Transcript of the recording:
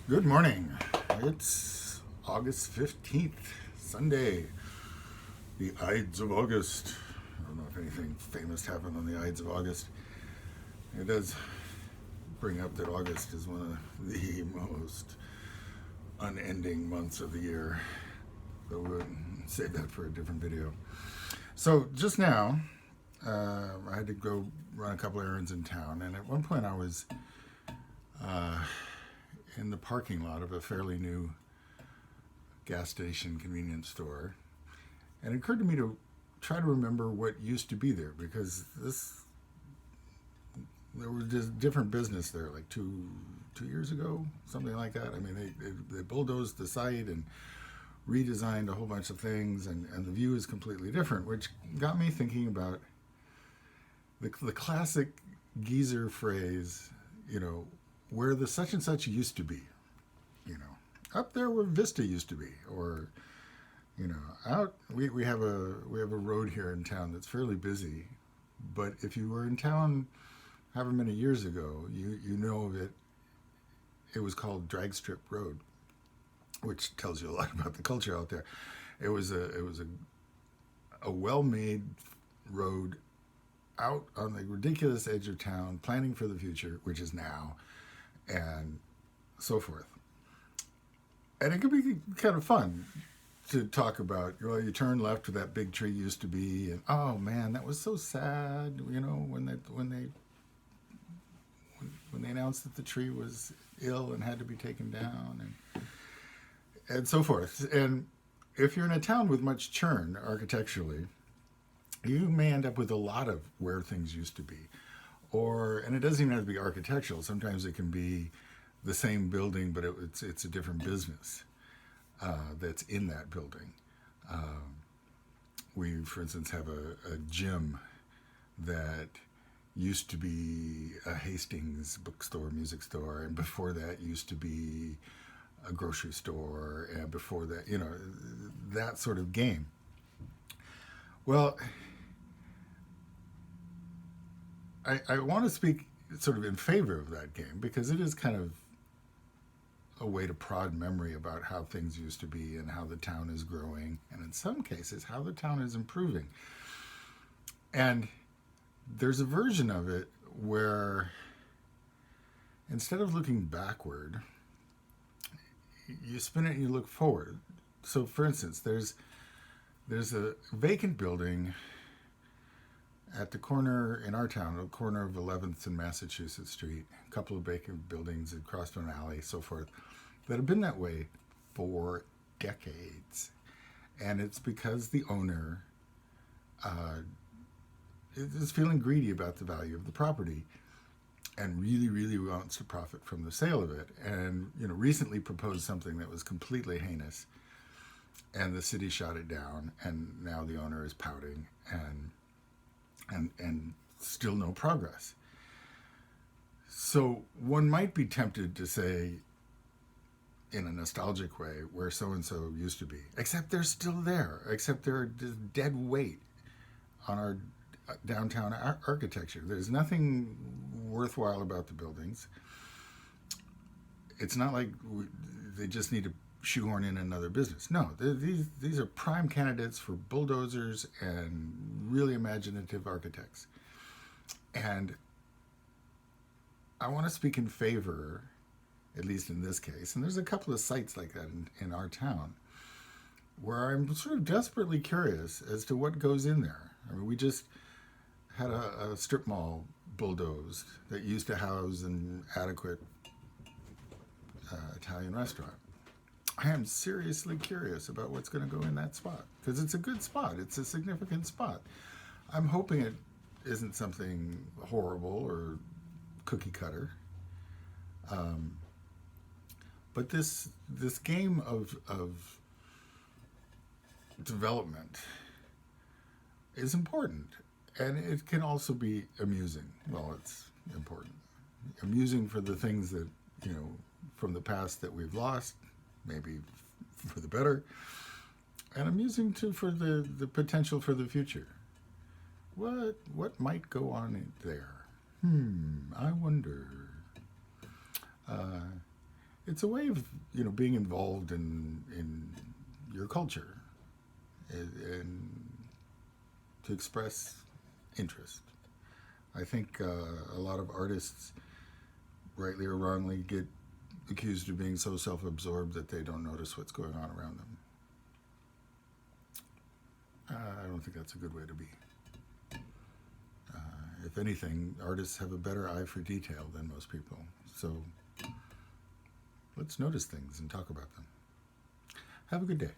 Good morning. It's August 15th, Sunday, the Ides of August. I don't know if anything famous happened on the Ides of August. It does bring up that August is one of the most unending months of the year. But we'll save that for a different video. So just now, I had to go run a couple errands in town, and at one point I was in the parking lot of a fairly new gas station convenience store, and it occurred to me to try to remember what used to be there, because there was just different business there like two years ago, something like that. I mean, they bulldozed the site and redesigned a whole bunch of things, and the view is completely different, which got me thinking about the classic geezer phrase, where the such and such used to be, up there where Vista used to be, or out we have a road here in town that's fairly busy, but if you were in town however many years ago, you know of it. It was called Drag Strip Road, which tells you a lot about the culture out there. It was a well-made road out on the ridiculous edge of town, planning for the future, which is now, and so forth. And it could be kind of fun to talk about. You turn left where that big tree used to be, and oh man, that was so sad. When they announced that the tree was ill and had to be taken down, and so forth. And if you're in a town with much churn architecturally, you may end up with a lot of where things used to be. And it doesn't even have to be architectural. Sometimes it can be the same building, but it's a different business that's in that building. We, for instance, have a gym that used to be a Hastings bookstore, music store, and before that used to be a grocery store, and before that, that sort of game. Well, I want to speak sort of in favor of that game, because it is kind of a way to prod memory about how things used to be and how the town is growing, and in some cases how the town is improving. And there's a version of it where instead of looking backward, you spin it and you look forward. So for instance, there's a vacant building at the corner in our town, the corner of 11th and Massachusetts Street, a couple of vacant buildings across from an alley, so forth, that have been that way for decades. And it's because the owner is feeling greedy about the value of the property and really, really wants to profit from the sale of it. And, recently proposed something that was completely heinous, and the city shot it down, and now the owner is pouting and still no progress. So one might be tempted to say, in a nostalgic way, where so-and-so used to be, except they're still there, except they're just dead weight on our downtown architecture. There's nothing worthwhile about the buildings. It's not like they just need to shoehorn in another business. No, these are prime candidates for bulldozers and really imaginative architects. And I want to speak in favor, at least in this case, and there's a couple of sites like that in our town, where I'm sort of desperately curious as to what goes in there. I mean, we just had a strip mall bulldozed that used to house an adequate Italian restaurant. I am seriously curious about what's going to go in that spot, because it's a good spot. It's a significant spot. I'm hoping it isn't something horrible or cookie cutter. But this game of development is important, and it can also be amusing. Well, it's important. Amusing for the things that, from the past that we've lost, maybe for the better, and amusing too for the potential for the future. What might go on in there? I wonder. it's a way of being involved in your culture and to express interest. I think a lot of artists, rightly or wrongly, get accused of being so self-absorbed that they don't notice what's going on around them. I don't think that's a good way to be. If anything, artists have a better eye for detail than most people. So let's notice things and talk about them. Have a good day.